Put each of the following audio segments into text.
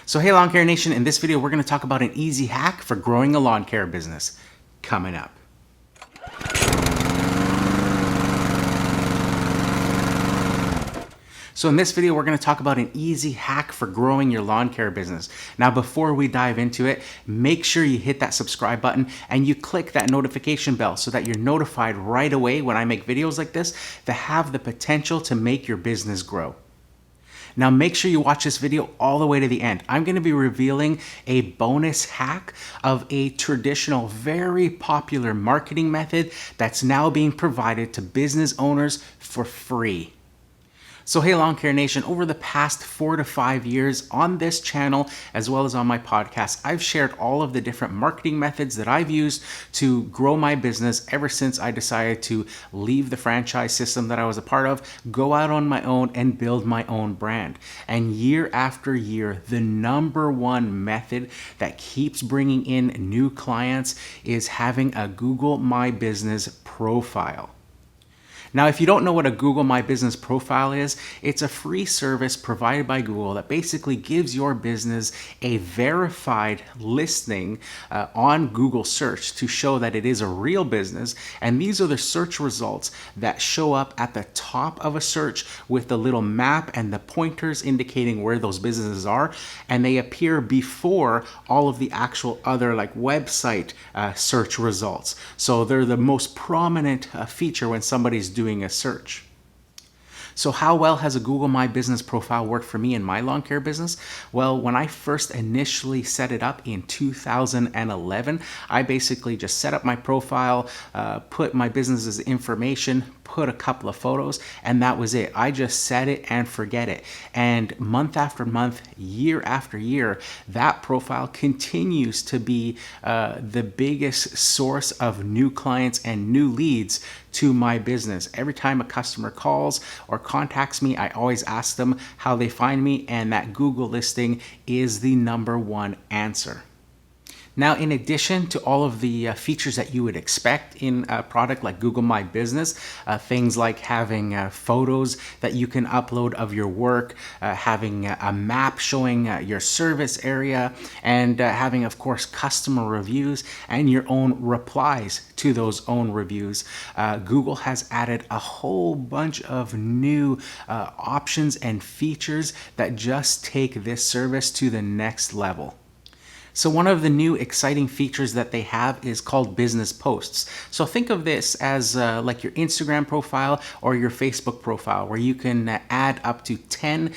So hey Lawn Care Nation, in this video we're going to talk about an easy hack for growing a lawn care business. Coming up. So in this video, we're going to talk about an easy hack for growing your lawn care business. Now, before we dive into it, make sure you hit that subscribe button and you click that notification bell so that you're notified right away when I make videos like this that have the potential to make your business grow. Now make sure you watch this video all the way to the end. I'm going to be revealing a bonus hack of a traditional, very popular marketing method that's now being provided to business owners for free. So hey Lawn Care Nation, over the past 4 to 5 years on this channel, as well as on my podcast, I've shared all of the different marketing methods that I've used to grow my business ever since I decided to leave the franchise system that I was a part of, go out on my own and build my own brand. And year after year, the number one method that keeps bringing in new clients is having a Google My Business profile. Now, if you don't know what a Google My Business profile is, it's a free service provided by Google that basically gives your business a verified listing on Google search to show that it is a real business. And these are the search results that show up at the top of a search with the little map and the pointers indicating where those businesses are. And they appear before all of the actual other like website search results. So they're the most prominent feature when somebody's doing a search. So how well has a Google My Business profile worked for me in my lawn care business? Well, when I first initially set it up in 2011, I basically just set up my profile, put my business's information, put a couple of photos, and that was it. I just set it and forget it. And month after month, year after year, that profile continues to be the biggest source of new clients and new leads to my business. Every time a customer calls or contacts me, I always ask them how they find me, and that Google listing is the number one answer. Now, in addition to all of the features that you would expect in a product like Google My Business, things like having photos that you can upload of your work, having a map showing your service area, and having, of course, customer reviews and your own replies to those own reviews, Google has added a whole bunch of new options and features that just take this service to the next level. So one of the new exciting features that they have is called business posts. So think of this as like your Instagram profile or your Facebook profile, where you can add up to 10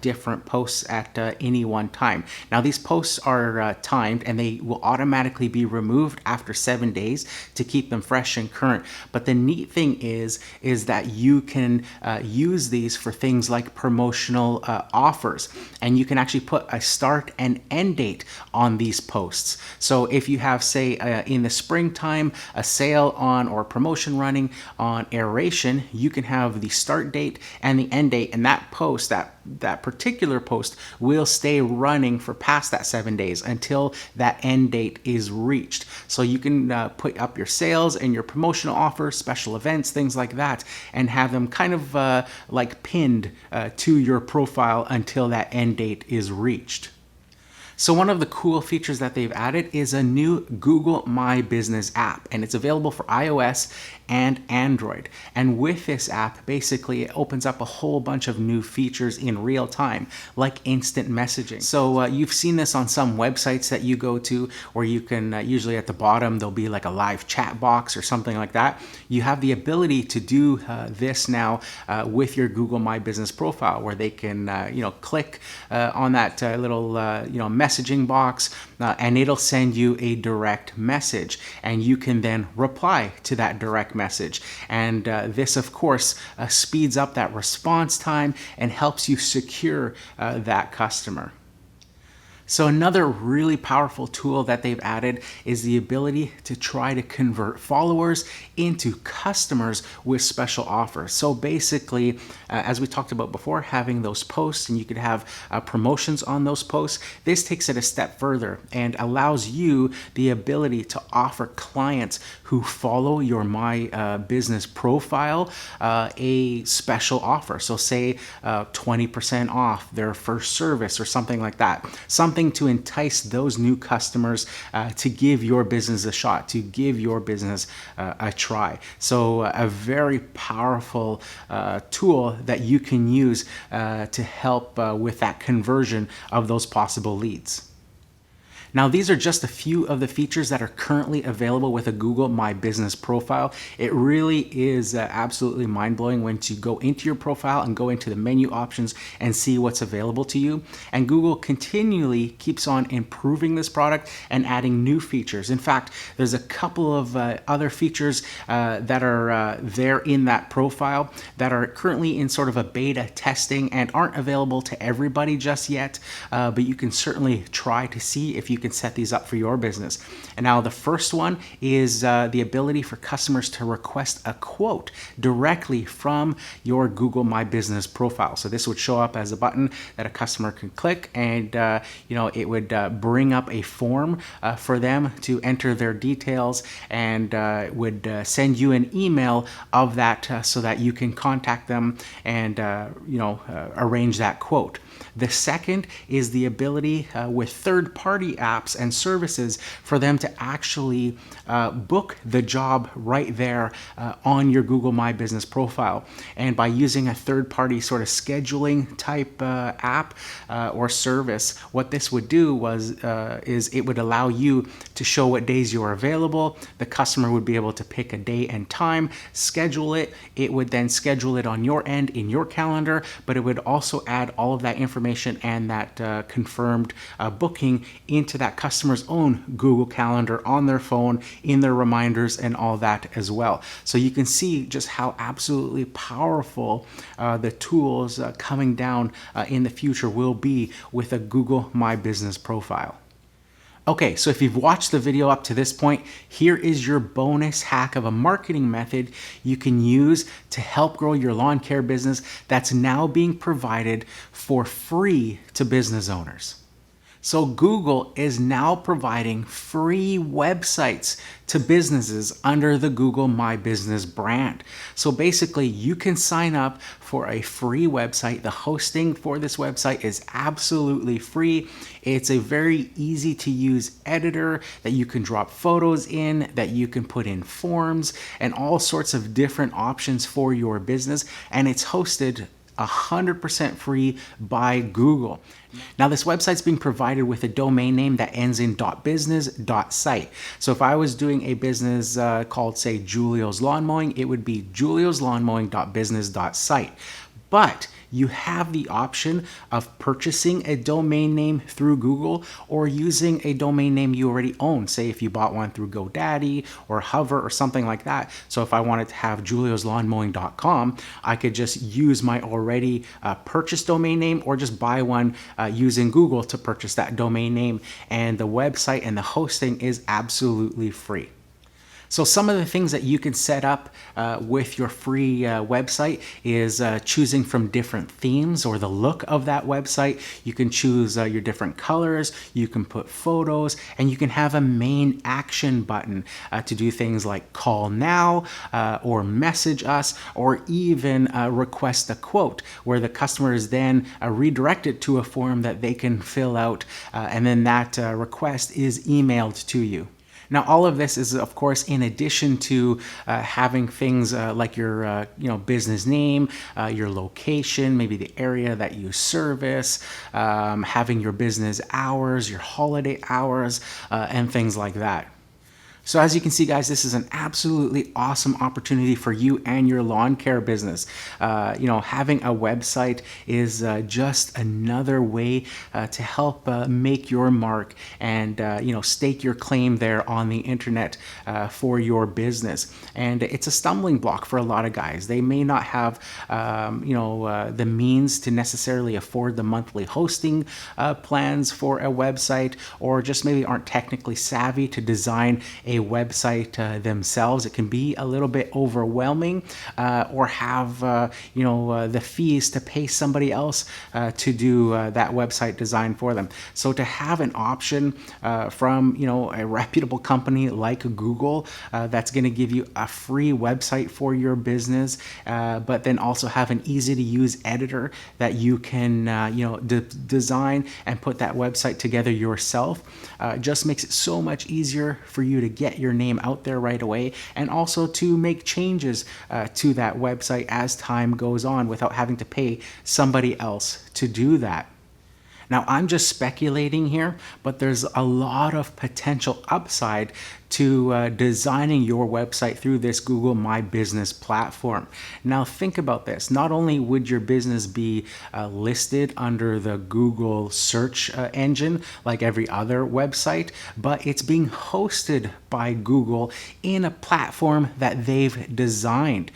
different posts at any one time. Now these posts are timed and they will automatically be removed after 7 days to keep them fresh and current. But the neat thing is that you can use these for things like promotional offers, and you can actually put a start and end date on these posts. So if you have, say, in the springtime, a sale on or promotion running on aeration, you can have the start date and the end date, and that post, that particular post will stay running for past that 7 days until that end date is reached. So you can put up your sales and your promotional offers, special events, things like that, and have them kind of like pinned to your profile until that end date is reached. So one of the cool features that they've added is a new Google My Business app, and it's available for iOS and Android. And with this app, basically it opens up a whole bunch of new features in real time, like instant messaging. So you've seen this on some websites that you go to, where you can usually at the bottom there'll be like a live chat box or something like that. You have the ability to do this now with your Google My Business profile, where they can click on that little messaging box, and it'll send you a direct message, and you can then reply to that direct message. And this, of course, speeds up that response time and helps you secure that customer. So another really powerful tool that they've added is the ability to try to convert followers into customers with special offers. So basically, as we talked about before, having those posts, and you could have promotions on those posts, this takes it a step further and allows you the ability to offer clients who follow your My Business profile a special offer. So say 20% off their first service or something like that. Something to entice those new customers to give your business a shot, to give your business a try. So a very powerful tool that you can use to help with that conversion of those possible leads. Now, these are just a few of the features that are currently available with a Google My Business profile. It really is absolutely mind-blowing when you go into your profile and go into the menu options and see what's available to you. And Google continually keeps on improving this product and adding new features. In fact, there's a couple of other features that are there in that profile that are currently in sort of a beta testing and aren't available to everybody just yet, but you can certainly try to see if you can set these up for your business. And now the first one is the ability for customers to request a quote directly from your Google My Business profile. So this would show up as a button that a customer can click, and it would bring up a form for them to enter their details, and would send you an email of that so that you can contact them and arrange that quote. The second is the ability with third-party apps and services for them to actually book the job right there on your Google My Business profile. And by using a third-party sort of scheduling type app or service, what this would do is it would allow you to show what days you are available. The customer would be able to pick a day and time, schedule it. It would then schedule it on your end in your calendar, but it would also add all of that information and that confirmed booking into that customer's own Google Calendar on their phone, in their reminders and all that as well. So you can see just how absolutely powerful the tools coming down in the future will be with a Google My Business profile. Okay, so if you've watched the video up to this point, here is your bonus hack of a marketing method you can use to help grow your lawn care business that's now being provided for free to business owners. So Google is now providing free websites to businesses under the Google My Business brand. So basically, you can sign up for a free website. The hosting for this website is absolutely free. It's a very easy to use editor that you can drop photos in, that you can put in forms and all sorts of different options for your business. And it's hosted 100% free by Google. Now, this website's being provided with a domain name that ends in .business.site. So if I was doing a business called, say, Julio's Lawn Mowing, it would be julioslawnmowing.business.site. But you have the option of purchasing a domain name through Google or using a domain name you already own. Say if you bought one through GoDaddy or Hover or something like that. So if I wanted to have julioslawnmowing.com, I could just use my already purchased domain name or just buy one using Google to purchase that domain name. And the website and the hosting is absolutely free. So some of the things that you can set up with your free website is choosing from different themes or the look of that website. You can choose your different colors, you can put photos, and you can have a main action button to do things like call now or message us, or even request a quote, where the customer is then redirected to a form that they can fill out, and then that request is emailed to you. Now, all of this is, of course, in addition to having things like your business name, your location, maybe the area that you service, having your business hours, your holiday hours, and things like that. So as you can see, guys, this is an absolutely awesome opportunity for you and your lawn care business. Having a website is just another way to help make your mark and stake your claim there on the internet for your business. And it's a stumbling block for a lot of guys. They may not have the means to necessarily afford the monthly hosting plans for a website, or just maybe aren't technically savvy to design a website themselves. It can be a little bit overwhelming, or have the fees to pay somebody else to do that website design for them. So to have an option from a reputable company like Google that's going to give you a free website for your business, but then also have an easy to use editor that you can design and put that website together yourself, just makes it so much easier for you to get your name out there right away, and also to make changes to that website as time goes on without having to pay somebody else to do that. Now, I'm just speculating here, but there's a lot of potential upside to designing your website through this Google My Business platform. Now, think about this. Not only would your business be listed under the Google search engine like every other website, but it's being hosted by Google in a platform that they've designed.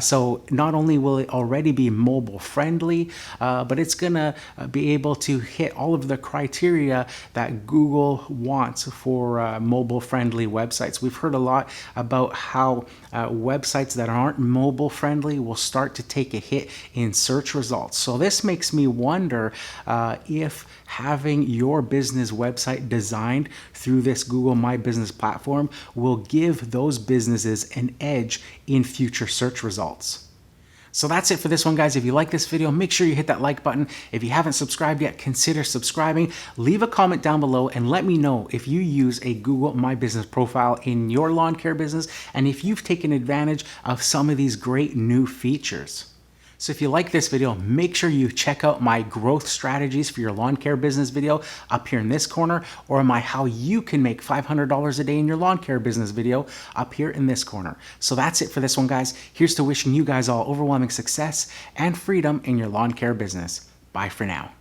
So not only will it already be mobile friendly, but it's gonna be able to hit all of the criteria that Google wants for mobile friendly websites. We've heard a lot about how websites that aren't mobile friendly will start to take a hit in search results. So this makes me wonder if having your business website designed through this Google My Business platform will give those businesses an edge in future search results. So that's it for this one, guys. If you like this video, make sure you hit that like button. If you haven't subscribed yet, consider subscribing. Leave a comment down below and let me know if you use a Google My Business profile in your lawn care business and if you've taken advantage of some of these great new features. So if you like this video, make sure you check out my growth strategies for your lawn care business video up here in this corner, or my how you can make $500 a day in your lawn care business video up here in this corner. So that's it for this one, guys. Here's to wishing you guys all overwhelming success and freedom in your lawn care business. Bye for now.